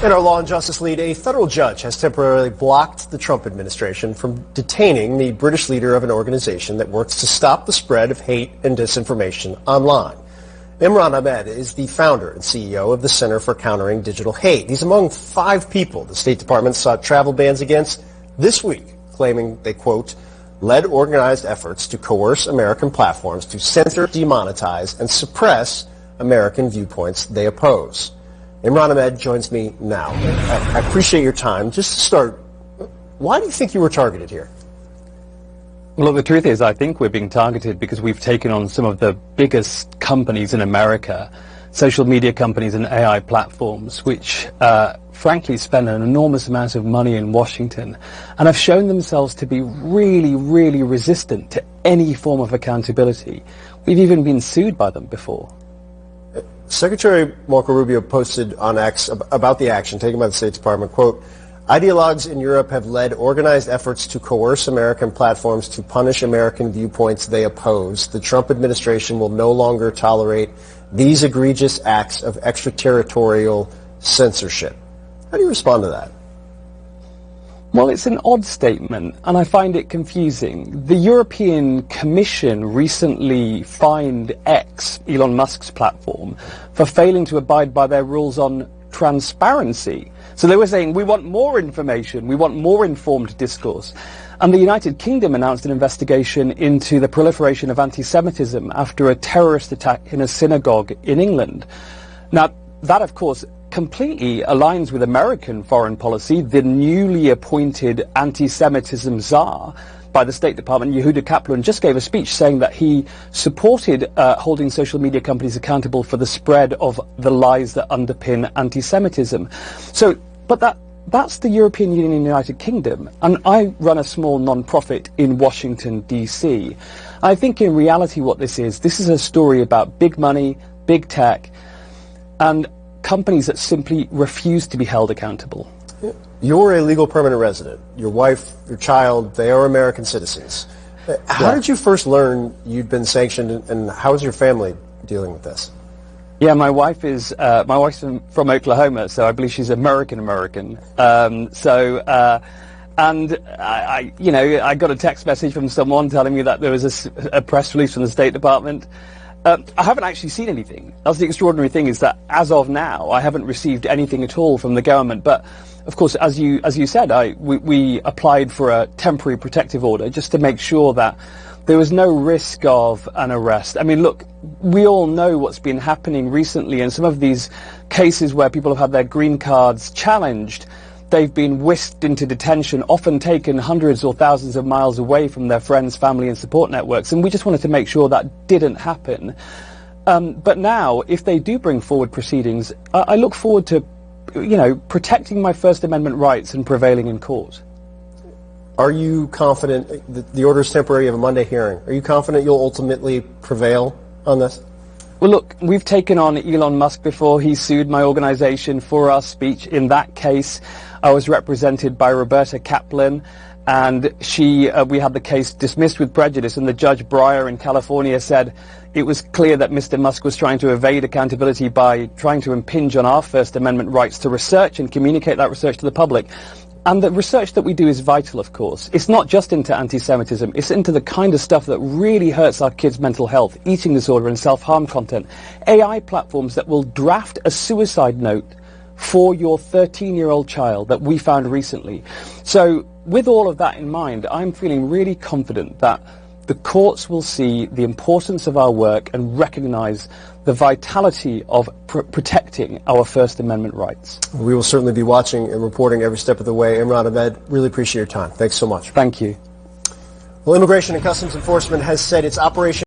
In our law and justice lead, a federal judge has temporarily blocked the Trump administration from detaining the British leader of an organization that works to stop the spread of hate and disinformation online. Imran Ahmed is the founder and CEO of the Center for Countering Digital Hate. He's among 5 people the State Department sought travel bans against this week, claiming they, quote, led organized efforts to coerce American platforms to censor, demonetize, and suppress American viewpoints they oppose. Imran Ahmed joins me now. I appreciate your time. Just to start, why do you think you were targeted here? Well, look, the truth is, I think we're being targeted because we've taken on some of the biggest companies in America, social media companies and AI platforms, which frankly spend an enormous amount of money in Washington and have shown themselves to be really, really resistant to any form of accountability. We've even been sued by them before. Secretary Marco Rubio posted on X about the action taken by the State Department, quote, ideologues in Europe have led organized efforts to coerce American platforms to punish American viewpoints they oppose. The Trump administration will no longer tolerate these egregious acts of extraterritorial censorship. How do you respond to that? Well, it's an odd statement, and I find it confusing. The European Commission recently fined X, Elon Musk's platform, for failing to abide by their rules on transparency. So they were saying, we want more information, we want more informed discourse. And the United Kingdom announced an investigation into the proliferation of anti-Semitism after a terrorist attack in a synagogue in England. Now, that, of course, completely aligns with American foreign policy. The newly appointed anti-Semitism czar by the State Department, Yehuda Kaplan, just gave a speech saying that he supported holding social media companies accountable for the spread of the lies that underpin anti-Semitism. So, but that's the European Union and United Kingdom, and I run a small non-profit in Washington, D.C. I think in reality what this is a story about big money, big tech, and companies that simply refuse to be held accountable. You're a legal permanent resident. Your wife, your child, they are American citizens. How did you first learn you'd been sanctioned, and how is your family dealing with this? Yeah, my wife's from Oklahoma, so I believe she's American. And I got a text message from someone telling me that there was a press release from the State Department. I haven't actually seen anything. That's the extraordinary thing, is that as of now, I haven't received anything at all from the government. But of course, as you said, we applied for a temporary protective order just to make sure that there was no risk of an arrest. I mean, look, we all know what's been happening recently, and some of these cases where people have had their green cards challenged, they've been whisked into detention, often taken hundreds or thousands of miles away from their friends, family and support networks. And we just wanted to make sure that didn't happen. But now, if they do bring forward proceedings, I look forward to, protecting my First Amendment rights and prevailing in court. Are you confident, the order is temporary, you have a Monday hearing, are you confident you'll ultimately prevail on this? Well, look, we've taken on Elon Musk before. He sued my organization for our speech. In that case, I was represented by Roberta Kaplan, and we had the case dismissed with prejudice, and the Judge Breyer in California said it was clear that Mr. Musk was trying to evade accountability by trying to impinge on our First Amendment rights to research and communicate that research to the public. And the research that we do is vital, of course. It's not just into anti-Semitism, it's into the kind of stuff that really hurts our kids' mental health, eating disorder and self-harm content. AI platforms that will draft a suicide note for your 13-year-old child that we found recently. So with all of that in mind, I'm feeling really confident that the courts will see the importance of our work and recognize the vitality of protecting our First Amendment rights. We will certainly be watching and reporting every step of the way. Imran Ahmed, really appreciate your time. Thanks so much. Thank you. Well, Immigration and Customs Enforcement has said its operation